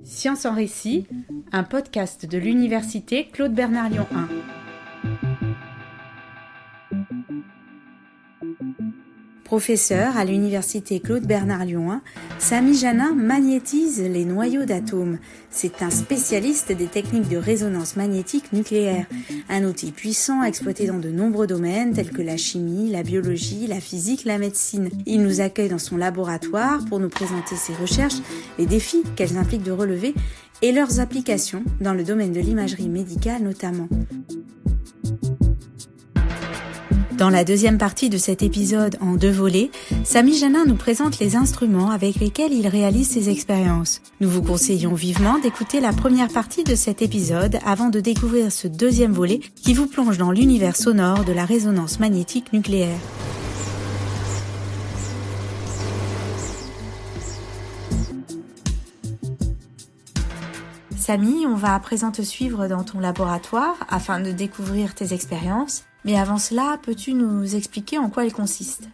Science en récit, un podcast de l'université Claude Bernard Lyon 1. Professeur à l'université Claude Bernard Lyon 1, Samy Janin magnétise les noyaux d'atomes. C'est un spécialiste des techniques de résonance magnétique nucléaire, un outil puissant exploité dans de nombreux domaines tels que la chimie, la biologie, la physique, la médecine. Il nous accueille dans son laboratoire pour nous présenter ses recherches, les défis qu'elles impliquent de relever et leurs applications dans le domaine de l'imagerie médicale notamment. Dans la deuxième partie de cet épisode en 2 volets, Samy Janin nous présente les instruments avec lesquels il réalise ses expériences. Nous vous conseillons vivement d'écouter la première partie de cet épisode avant de découvrir ce deuxième volet qui vous plonge dans l'univers sonore de la résonance magnétique nucléaire. Samy, on va à présent te suivre dans ton laboratoire afin de découvrir tes expériences. Mais avant cela, peux-tu nous expliquer en quoi elle consiste ?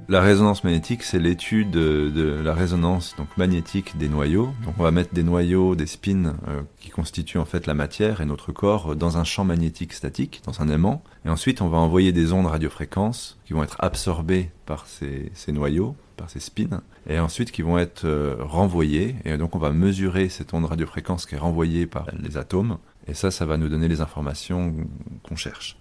La résonance magnétique, c'est l'étude de la résonance magnétique des noyaux. Donc on va mettre des noyaux, des spins qui constituent en fait la matière et notre corps dans un champ magnétique statique, dans un aimant. Et ensuite on va envoyer des ondes radiofréquences qui vont être absorbées par ces noyaux, par ces spins, et ensuite qui vont être renvoyées. Et donc on va mesurer cette onde radiofréquence qui est renvoyée par les atomes. Et ça va nous donner les informations qu'on cherche.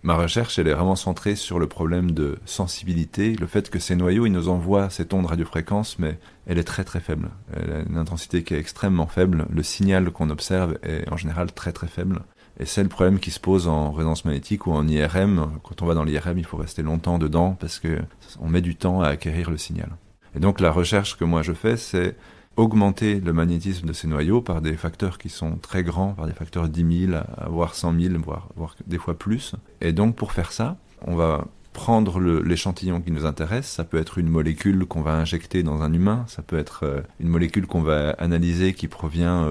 Ma recherche, elle est vraiment centrée sur le problème de sensibilité, le fait que ces noyaux, ils nous envoient cette onde radiofréquence, mais elle est très très faible. Elle a une intensité qui est extrêmement faible. Le signal qu'on observe est en général très très faible. Et c'est le problème qui se pose en résonance magnétique ou en IRM. Quand on va dans l'IRM, il faut rester longtemps dedans parce que on met du temps à acquérir le signal. Et donc la recherche que moi je fais, c'est augmenter le magnétisme de ces noyaux par des facteurs qui sont très grands, par des facteurs 10 000, voire 100 000, voire des fois plus. Et donc pour faire ça, on va prendre l'échantillon qui nous intéresse. Ça peut être une molécule qu'on va injecter dans un humain, ça peut être une molécule qu'on va analyser qui provient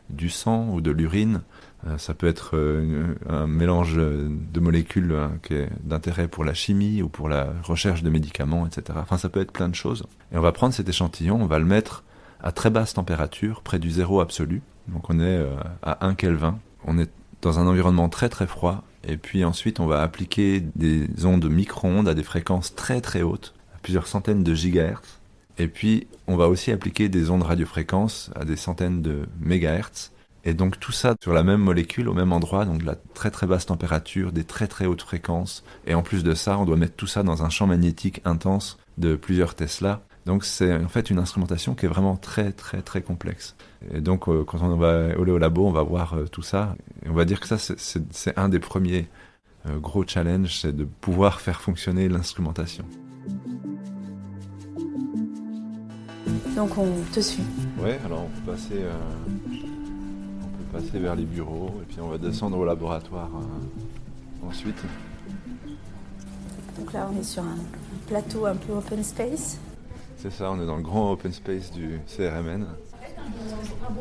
du sang ou de l'urine. Ça peut être un mélange de molécules qui est d'intérêt pour la chimie ou pour la recherche de médicaments, etc. Enfin, ça peut être plein de choses. Et on va prendre cet échantillon, on va le mettre à très basse température, près du zéro absolu. Donc on est à 1 Kelvin. On est dans un environnement très très froid. Et puis ensuite, on va appliquer des ondes micro-ondes à des fréquences très très hautes, à plusieurs centaines de gigahertz. Et puis, on va aussi appliquer des ondes radiofréquences à des centaines de mégahertz. Et donc tout ça sur la même molécule, au même endroit, donc de la très très basse température, des très très hautes fréquences. Et en plus de ça, on doit mettre tout ça dans un champ magnétique intense de plusieurs Tesla. Donc c'est en fait une instrumentation qui est vraiment très très très complexe. Et donc quand on va aller au labo, on va voir tout ça. Et on va dire que ça c'est un des premiers gros challenges, c'est de pouvoir faire fonctionner l'instrumentation. Donc on te suit. Ouais, alors on peut passer vers les bureaux et puis on va descendre au laboratoire ensuite. Donc là on est sur un plateau un peu open space. C'est ça, on est dans le grand open space du CRMN.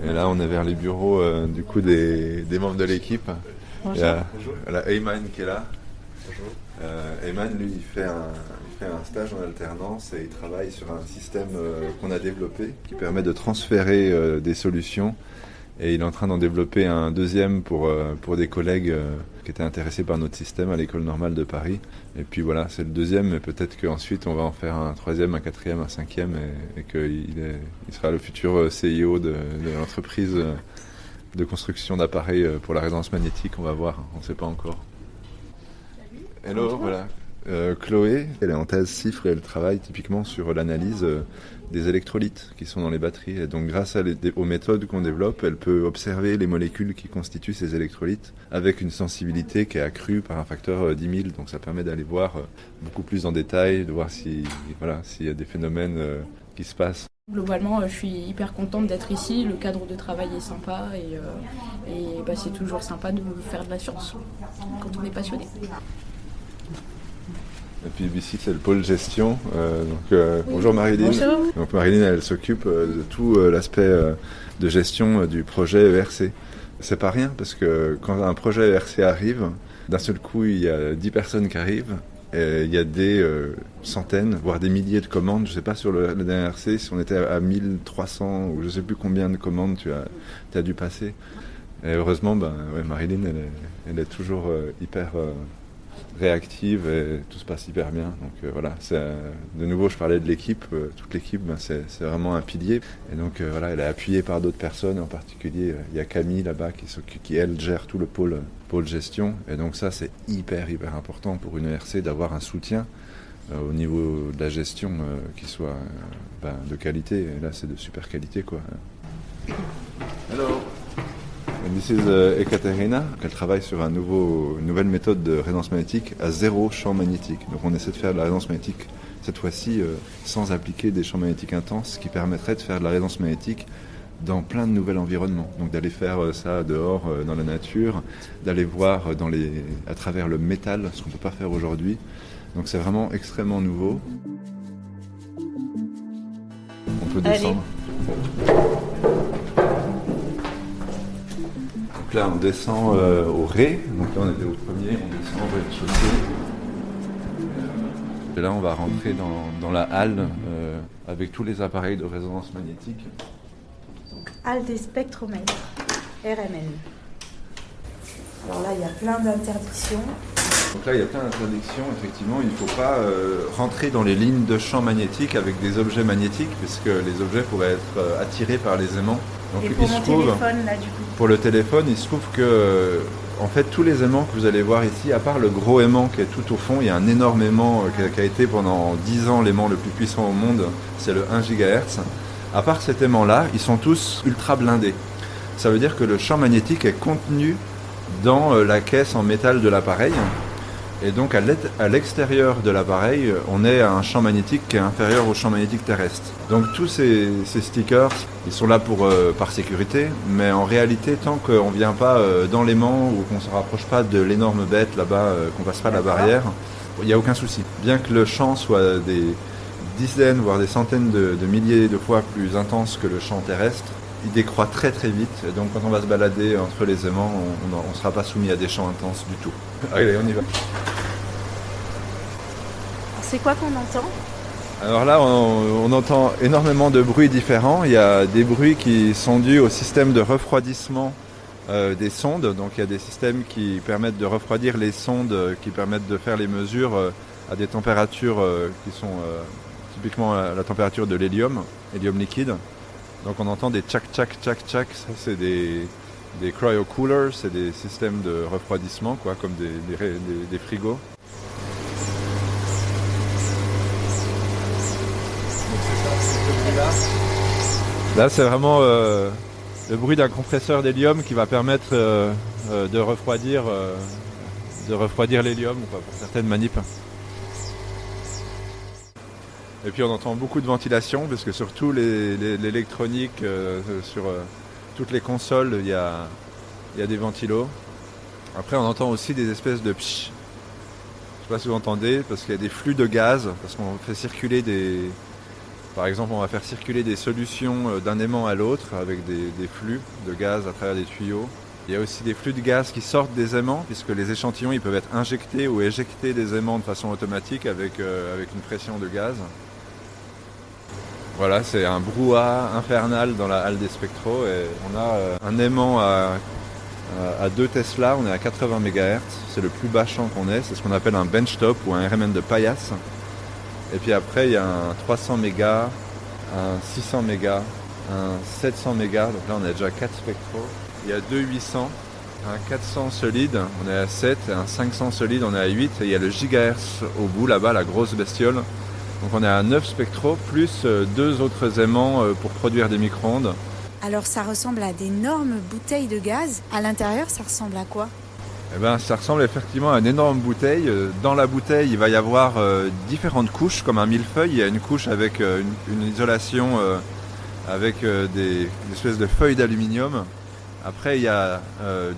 Et là, on est vers les bureaux du coup des membres de l'équipe. Bonjour. Il y a Ayman qui est là. Bonjour. Ayman, lui, il fait un stage en alternance et il travaille sur un système qu'on a développé qui permet de transférer des solutions. Et il est en train d'en développer un deuxième pour des collègues qui étaient intéressés par notre système à l'École normale de Paris. Et puis voilà, c'est le deuxième, mais peut-être qu'ensuite on va en faire un troisième, un quatrième, un cinquième, et qu'il sera le futur CIO de l'entreprise de construction d'appareils pour la résonance magnétique. On va voir, on ne sait pas encore. Hello, voilà. Chloé, elle est en thèse CIFRE et elle travaille typiquement sur l'analyse des électrolytes qui sont dans les batteries. Et donc grâce aux méthodes qu'on développe, elle peut observer les molécules qui constituent ces électrolytes avec une sensibilité qui est accrue par un facteur 10 000. Donc ça permet d'aller voir beaucoup plus en détail, de voir s'il y a des phénomènes qui se passent. Globalement, je suis hyper contente d'être ici. Le cadre de travail est sympa et c'est toujours sympa de faire de la science quand on est passionné. Et puis ici c'est le pôle gestion. Bonjour Marilyn. Bonjour. Donc Marilyn, elle s'occupe de tout l'aspect de gestion du projet ERC. C'est pas rien parce que quand un projet ERC arrive, d'un seul coup il y a 10 personnes qui arrivent Et il y a des centaines, voire des milliers de commandes. Je sais pas sur le dernier RC si on était à 1300 ou je sais plus combien de commandes tu as dû passer. Et heureusement, Marilyn, elle est toujours hyper réactive et tout se passe hyper bien. Donc voilà, de nouveau, je parlais de l'équipe. Toute l'équipe, c'est vraiment un pilier. Et donc voilà, elle est appuyée par d'autres personnes. En particulier, il y a Camille là-bas qui elle gère tout le pôle gestion. Et donc ça, c'est hyper important pour une ERC d'avoir un soutien au niveau de la gestion qui soit de qualité. Et là, c'est de super qualité, quoi. Hello. This is Ekaterina. Elle travaille sur une nouvelle méthode de résonance magnétique à 0 champ magnétique. Donc on essaie de faire de la résonance magnétique cette fois-ci sans appliquer des champs magnétiques intenses, ce qui permettrait de faire de la résonance magnétique dans plein de nouveaux environnements. Donc d'aller faire ça dehors dans la nature, d'aller voir à travers le métal, ce qu'on ne peut pas faire aujourd'hui. Donc c'est vraiment extrêmement nouveau. On peut descendre. Donc là on descend au rez, donc là on était au premier, on descend au rez-de-chaussée. Et là on va rentrer dans la halle avec tous les appareils de résonance magnétique. Halle des spectromètres, RMN. Alors là, il y a plein d'interdictions. Donc là, il y a plein d'interdictions. Effectivement, il ne faut pas rentrer dans les lignes de champ magnétique avec des objets magnétiques, puisque les objets pourraient être attirés par les aimants. Donc, et pour mon téléphone, là, du coup. Pour le téléphone, il se trouve que, en fait, tous les aimants que vous allez voir ici, à part le gros aimant qui est tout au fond, il y a un énorme aimant qui a été pendant 10 ans l'aimant le plus puissant au monde, c'est le 1 GHz. À part cet aimant-là, ils sont tous ultra blindés. Ça veut dire que le champ magnétique est contenu dans la caisse en métal de l'appareil. Et donc à l'extérieur de l'appareil, on est à un champ magnétique qui est inférieur au champ magnétique terrestre. Donc tous ces stickers, ils sont là par sécurité, mais en réalité, tant qu'on ne vient pas dans l'aimant ou qu'on ne se rapproche pas de l'énorme bête là-bas, qu'on ne passe pas la barrière, il n'y a aucun souci. Bien que le champ soit des dizaines, voire des centaines de milliers de fois plus intense que le champ terrestre, il décroît très très vite. Et donc quand on va se balader entre les aimants, on ne sera pas soumis à des champs intenses du tout. Allez, on y va. C'est quoi qu'on entend ? Alors là, on entend énormément de bruits différents. Il y a des bruits qui sont dus au système de refroidissement des sondes. Donc il y a des systèmes qui permettent de refroidir les sondes, qui permettent de faire les mesures à des températures qui sont typiquement à la température de l'hélium liquide. Donc on entend des tchac tchac tchac tchac, ça c'est des cryo-coolers, c'est des systèmes de refroidissement, quoi, comme des frigos. Donc c'est ça, ce bruit-là. Là c'est vraiment le bruit d'un compresseur d'hélium qui va permettre de refroidir l'hélium, quoi, pour certaines manips. Et puis on entend beaucoup de ventilation, parce que sur tout l'électronique, sur toutes les consoles, il y a des ventilos. Après on entend aussi des espèces de psh. Je ne sais pas si vous entendez, parce qu'il y a des flux de gaz, parce qu'on fait circuler par exemple on va faire circuler des solutions d'un aimant à l'autre avec des flux de gaz à travers des tuyaux. Il y a aussi des flux de gaz qui sortent des aimants, puisque les échantillons ils peuvent être injectés ou éjectés des aimants de façon automatique avec une pression de gaz. Voilà, c'est un brouhaha infernal dans la halle des spectros et on a un aimant à 2 Tesla, on est à 80 MHz, c'est le plus bas champ qu'on ait, c'est ce qu'on appelle un benchtop ou un RMN de paillasse. Et puis après il y a un 300 MHz, un 600 MHz, un 700 MHz, donc là on a déjà 4 spectros. Il y a 2 800, un 400 solide, on est à 7, et un 500 solide, on est à 8, et il y a le gigahertz au bout là-bas, la grosse bestiole. Donc on est à 9 spectros, plus 2 autres aimants pour produire des micro-ondes. Alors ça ressemble à d'énormes bouteilles de gaz. À l'intérieur, ça ressemble à quoi ? Eh ben, ça ressemble effectivement à une énorme bouteille. Dans la bouteille, il va y avoir différentes couches, comme un millefeuille. Il y a une couche avec une isolation avec des espèces de feuilles d'aluminium. Après, il y a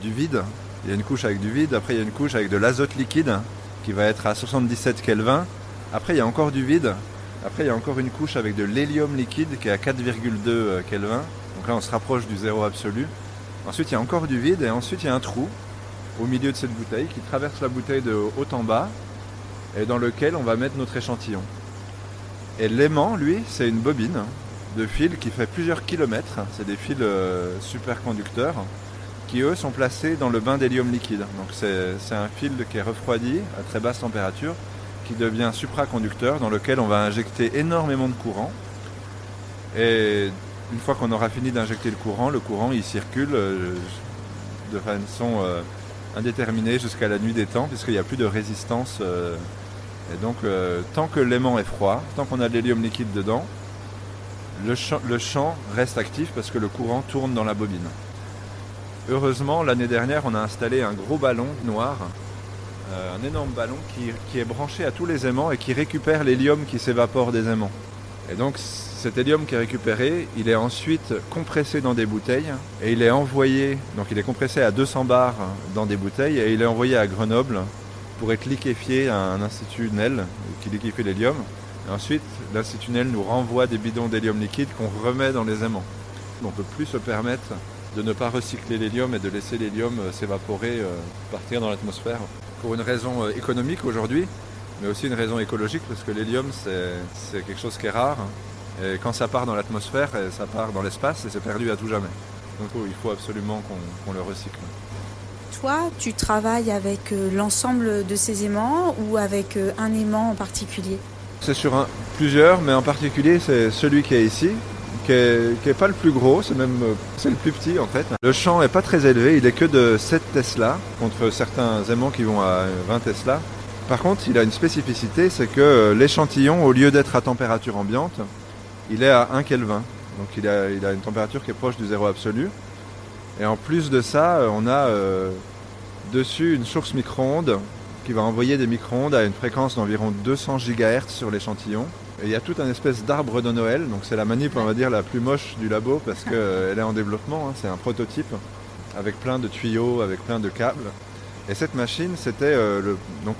du vide. Il y a une couche avec du vide. Après, il y a une couche avec de l'azote liquide qui va être à 77 Kelvin. Après, il y a encore du vide. Après, il y a encore une couche avec de l'hélium liquide qui est à 4,2 Kelvin. Donc là, on se rapproche du zéro absolu. Ensuite, il y a encore du vide et ensuite, il y a un trou au milieu de cette bouteille qui traverse la bouteille de haut en bas. et dans lequel on va mettre notre échantillon. Et l'aimant, lui, c'est une bobine de fils qui fait plusieurs kilomètres. C'est des fils superconducteurs qui, eux, sont placés dans le bain d'hélium liquide. Donc c'est un fil qui est refroidi à très basse température, qui devient supraconducteur, dans lequel on va injecter énormément de courant. Et une fois qu'on aura fini d'injecter le courant il circule de façon indéterminée jusqu'à la nuit des temps, puisqu'il n'y a plus de résistance. Et donc, tant que l'aimant est froid, tant qu'on a de l'hélium liquide dedans, le champ reste actif parce que le courant tourne dans la bobine. Heureusement, l'année dernière, on a installé un gros ballon noir, un énorme ballon qui est branché à tous les aimants et qui récupère l'hélium qui s'évapore des aimants. Et donc, cet hélium qui est récupéré, il est ensuite compressé dans des bouteilles et il est envoyé, donc il est compressé à 200 bars dans des bouteilles et il est envoyé à Grenoble pour être liquéfié à un institut NEL qui liquéfie l'hélium. Et ensuite, l'institut NEL nous renvoie des bidons d'hélium liquide qu'on remet dans les aimants. On ne peut plus se permettre de ne pas recycler l'hélium et de laisser l'hélium s'évaporer, partir dans l'atmosphère. Pour une raison économique aujourd'hui, mais aussi une raison écologique, parce que l'hélium, c'est quelque chose qui est rare. Et quand ça part dans l'atmosphère, ça part dans l'espace et c'est perdu à tout jamais. Donc il faut absolument qu'on le recycle. Toi, tu travailles avec l'ensemble de ces aimants ou avec un aimant en particulier? C'est sur plusieurs, mais en particulier c'est celui qui est ici, qui est pas le plus gros, c'est le plus petit en fait. Le champ est pas très élevé, il est que de 7 Tesla contre certains aimants qui vont à 20 Tesla. Par contre, il a une spécificité, c'est que l'échantillon, au lieu d'être à température ambiante, il est à 1 Kelvin. Donc il a une température qui est proche du zéro absolu. Et en plus de ça, on a dessus une source micro-ondes qui va envoyer des micro-ondes à une fréquence d'environ 200 GHz sur l'échantillon. Et il y a tout un espèce d'arbre de Noël, donc c'est la manip, on va dire, la plus moche du labo parce qu'elle est en développement, hein. C'est un prototype avec plein de tuyaux, avec plein de câbles. Et cette machine, c'était le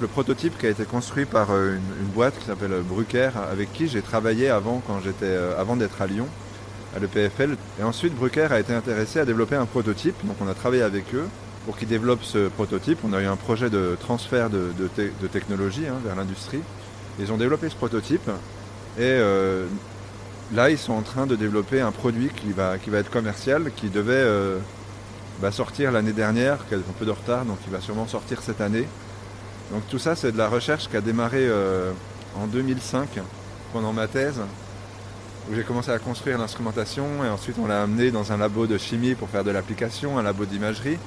prototype qui a été construit par une boîte qui s'appelle Bruker, avec qui j'ai travaillé avant d'être à Lyon, à l'EPFL. Et ensuite, Bruker a été intéressé à développer un prototype, donc on a travaillé avec eux pour qu'ils développent ce prototype. On a eu un projet de transfert de technologie vers l'industrie. Ils ont développé ce prototype et là, ils sont en train de développer un produit qui va être commercial, qui devait sortir l'année dernière, qui a un peu de retard, donc il va sûrement sortir cette année. Donc tout ça, c'est de la recherche qui a démarré en 2005, pendant ma thèse, où j'ai commencé à construire l'instrumentation, et ensuite on l'a amené dans un labo de chimie pour faire de l'application, un labo d'imagerie.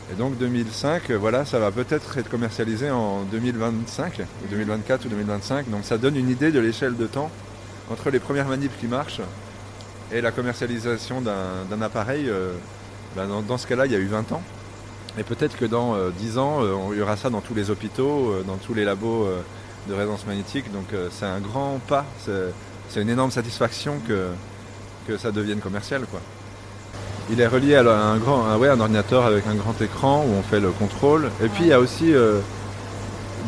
Et donc 2005, voilà, ça va peut-être être commercialisé en 2025, ou 2024 ou 2025, donc ça donne une idée de l'échelle de temps entre les premières manips qui marchent et la commercialisation d'un appareil. Dans ce cas-là, il y a eu 20 ans. Et peut-être que dans 10 ans, il y aura ça dans tous les hôpitaux, dans tous les labos de résonance magnétique. Donc c'est un grand pas, c'est une énorme satisfaction que ça devienne commercial, quoi. Il est relié à un ordinateur avec un grand écran où on fait le contrôle. Et puis il y a aussi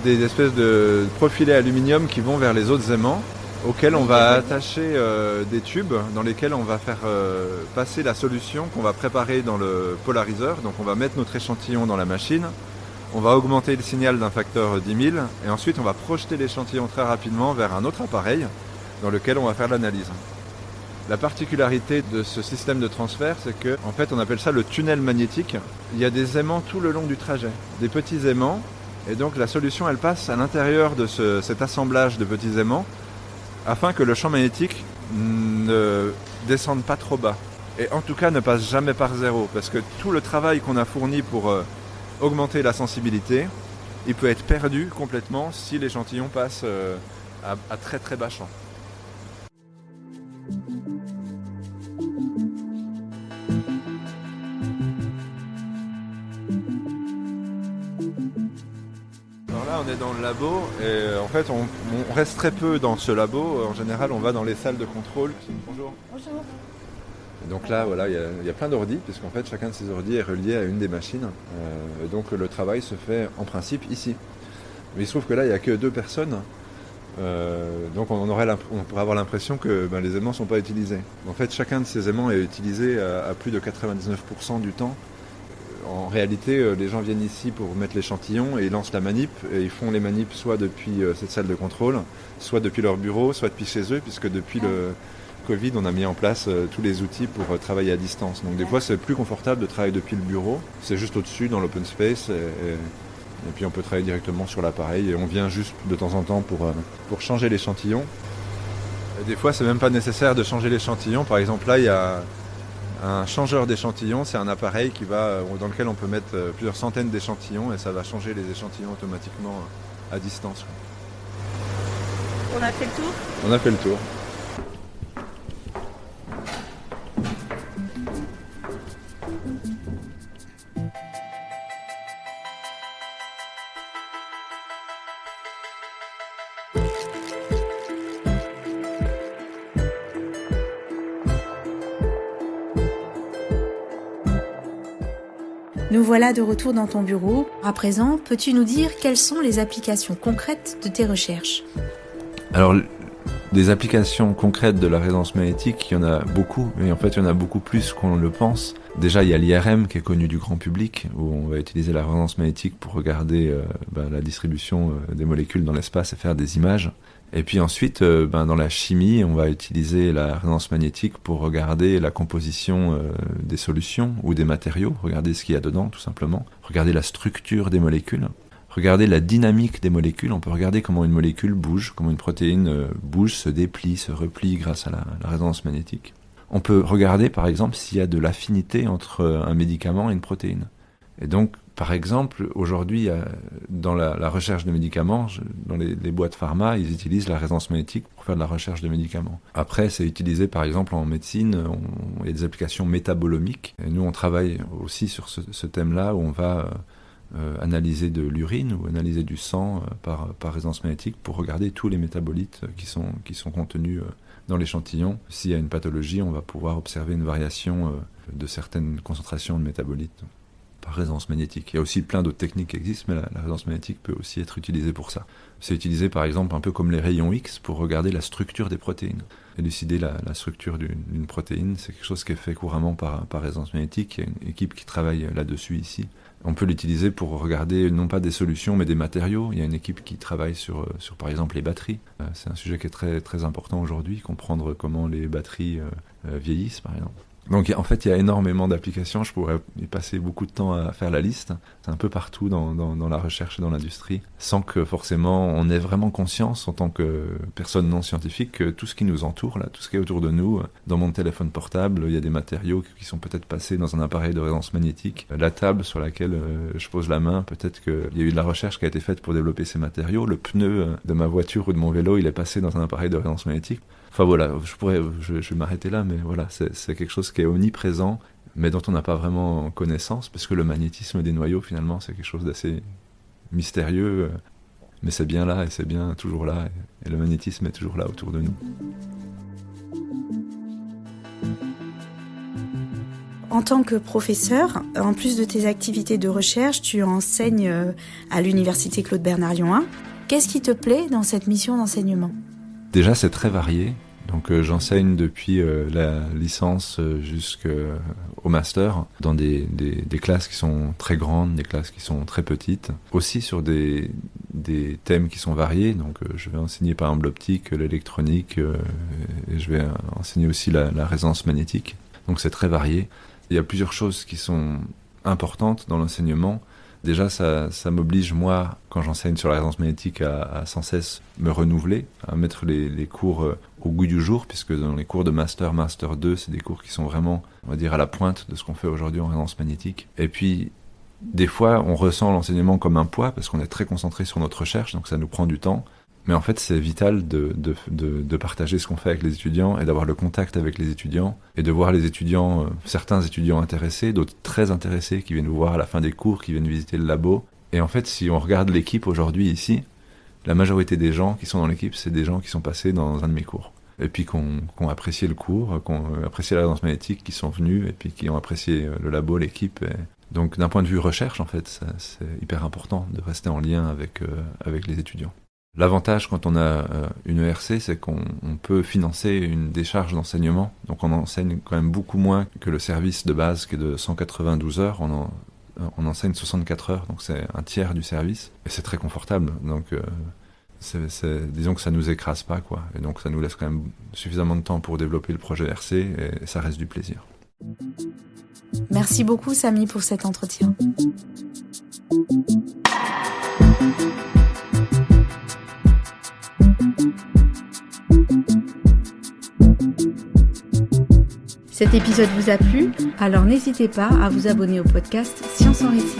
des espèces de profilés aluminium qui vont vers les autres aimants, auxquels on va attacher des tubes dans lesquels on va faire passer la solution qu'on va préparer dans le polariseur. Donc on va mettre notre échantillon dans la machine, on va augmenter le signal d'un facteur 10 000 et ensuite on va projeter l'échantillon très rapidement vers un autre appareil dans lequel on va faire l'analyse. La particularité de ce système de transfert, c'est que en fait, on appelle ça le tunnel magnétique. Il y a des aimants tout le long du trajet, des petits aimants, et donc la solution elle passe à l'intérieur de cet assemblage de petits aimants afin que le champ magnétique ne descende pas trop bas. Et en tout cas ne passe jamais par zéro, parce que tout le travail qu'on a fourni pour augmenter la sensibilité, il peut être perdu complètement si l'échantillon passe à très très bas champ. Alors là, on est dans le labo et en fait, on reste très peu dans ce labo. En général, on va dans les salles de contrôle. Bonjour. Bonjour. Et donc là, voilà, il y a plein d'ordis, puisqu'en fait, chacun de ces ordis est relié à une des machines. Et donc le travail se fait en principe ici. Mais il se trouve que là, il n'y a que 2 personnes. Donc on pourrait avoir l'impression que les aimants ne sont pas utilisés. En fait, chacun de ces aimants est utilisé à plus de 99% du temps. En réalité, les gens viennent ici pour mettre l'échantillon et ils lancent la manip. Et ils font les manips soit depuis cette salle de contrôle, soit depuis leur bureau, soit depuis chez eux, puisque depuis le Covid, on a mis en place tous les outils pour travailler à distance. Donc des fois, c'est plus confortable de travailler depuis le bureau. C'est juste au-dessus, dans l'open space. Et puis on peut travailler directement sur l'appareil. Et on vient juste de temps en temps pour changer l'échantillon. Et des fois, c'est même pas nécessaire de changer l'échantillon. Par exemple, là, il y a un changeur d'échantillons. C'est un appareil dans lequel on peut mettre plusieurs centaines d'échantillons et ça va changer les échantillons automatiquement à distance. On a fait le tour ? On a fait le tour. Nous voilà de retour dans ton bureau. À présent, peux-tu nous dire quelles sont les applications concrètes de tes recherches ? Alors, des applications concrètes de la résonance magnétique, il y en a beaucoup, et en fait il y en a beaucoup plus qu'on le pense. Déjà, il y a l'IRM qui est connu du grand public, où on va utiliser la résonance magnétique pour regarder la distribution des molécules dans l'espace et faire des images. Et puis ensuite, dans la chimie, on va utiliser la résonance magnétique pour regarder la composition des solutions ou des matériaux, regarder ce qu'il y a dedans tout simplement, regarder la structure des molécules, regarder la dynamique des molécules. On peut regarder comment une molécule bouge, comment une protéine bouge, se déplie, se replie grâce à la résonance magnétique. On peut regarder par exemple s'il y a de l'affinité entre un médicament et une protéine. Et donc, par exemple, aujourd'hui, dans la recherche de médicaments, dans les boîtes pharma, ils utilisent la résonance magnétique pour faire de la recherche de médicaments. Après, c'est utilisé par exemple en médecine, il y a des applications métabolomiques. Et nous, on travaille aussi sur ce thème-là où on va analyser de l'urine ou analyser du sang par résonance magnétique pour regarder tous les métabolites qui sont contenus dans l'échantillon. S'il y a une pathologie, on va pouvoir observer une variation de certaines concentrations de métabolites par résonance magnétique. Il y a aussi plein d'autres techniques qui existent, mais la résonance magnétique peut aussi être utilisée pour ça. C'est utilisé par exemple un peu comme les rayons X pour regarder la structure des protéines. Élucider la structure d'une protéine, c'est quelque chose qui est fait couramment par résonance magnétique. Il y a une équipe qui travaille là-dessus ici. On peut l'utiliser pour regarder non pas des solutions mais des matériaux. Il y a une équipe qui travaille sur par exemple les batteries. C'est un sujet qui est très, très important aujourd'hui, comprendre comment les batteries vieillissent par exemple. Donc en fait il y a énormément d'applications, je pourrais y passer beaucoup de temps à faire la liste. C'est un peu partout dans la recherche et dans l'industrie, sans que forcément on ait vraiment conscience en tant que personne non scientifique que tout ce qui nous entoure, là, tout ce qui est autour de nous, dans mon téléphone portable, il y a des matériaux qui sont peut-être passés dans un appareil de résonance magnétique. La table sur laquelle je pose la main, peut-être qu'il y a eu de la recherche qui a été faite pour développer ces matériaux. Le pneu de ma voiture ou de mon vélo, il est passé dans un appareil de résonance magnétique. Enfin voilà, je vais m'arrêter là, mais voilà, c'est quelque chose qui est omniprésent, mais dont on n'a pas vraiment connaissance, parce que le magnétisme des noyaux, finalement, c'est quelque chose d'assez mystérieux, mais c'est bien là, et c'est bien toujours là, et le magnétisme est toujours là autour de nous. En tant que professeur, en plus de tes activités de recherche, tu enseignes à l'université Claude Bernard Lyon 1. Qu'est-ce qui te plaît dans cette mission d'enseignement ? Déjà, c'est très varié. Donc, j'enseigne depuis la licence jusqu'au master dans des classes qui sont très grandes, des classes qui sont très petites. Aussi sur des thèmes qui sont variés. Donc, je vais enseigner par exemple l'optique, l'électronique, et je vais enseigner aussi la résonance magnétique. Donc, c'est très varié. Il y a plusieurs choses qui sont importantes dans l'enseignement. Déjà, ça m'oblige, moi, quand j'enseigne sur la résonance magnétique, à sans cesse me renouveler, à mettre les cours au goût du jour, puisque dans les cours de Master 2, c'est des cours qui sont vraiment, on va dire, à la pointe de ce qu'on fait aujourd'hui en résonance magnétique. Et puis, des fois, on ressent l'enseignement comme un poids, parce qu'on est très concentré sur notre recherche, donc ça nous prend du temps. Mais en fait, c'est vital de partager ce qu'on fait avec les étudiants et d'avoir le contact avec les étudiants et de voir les étudiants, certains étudiants intéressés, d'autres très intéressés qui viennent vous voir à la fin des cours, qui viennent visiter le labo. Et en fait, si on regarde l'équipe aujourd'hui ici, la majorité des gens qui sont dans l'équipe, c'est des gens qui sont passés dans un de mes cours. Et puis qui ont apprécié le cours, qui ont apprécié la résonance magnétique, qui sont venus et puis qui ont apprécié le labo, l'équipe. Donc d'un point de vue recherche, en fait, c'est hyper important de rester en lien avec les étudiants. L'avantage quand on a une ERC, c'est qu'on peut financer une décharge d'enseignement. Donc on enseigne quand même beaucoup moins que le service de base qui est de 192 heures. on enseigne 64 heures, donc c'est un tiers du service, et c'est très confortable. Donc disons que ça nous écrase pas, quoi. Et donc ça nous laisse quand même suffisamment de temps pour développer le projet RC, et ça reste du plaisir. Merci beaucoup Samy pour cet entretien. Cet épisode vous a plu? Alors n'hésitez pas à vous abonner au podcast Science en Récit.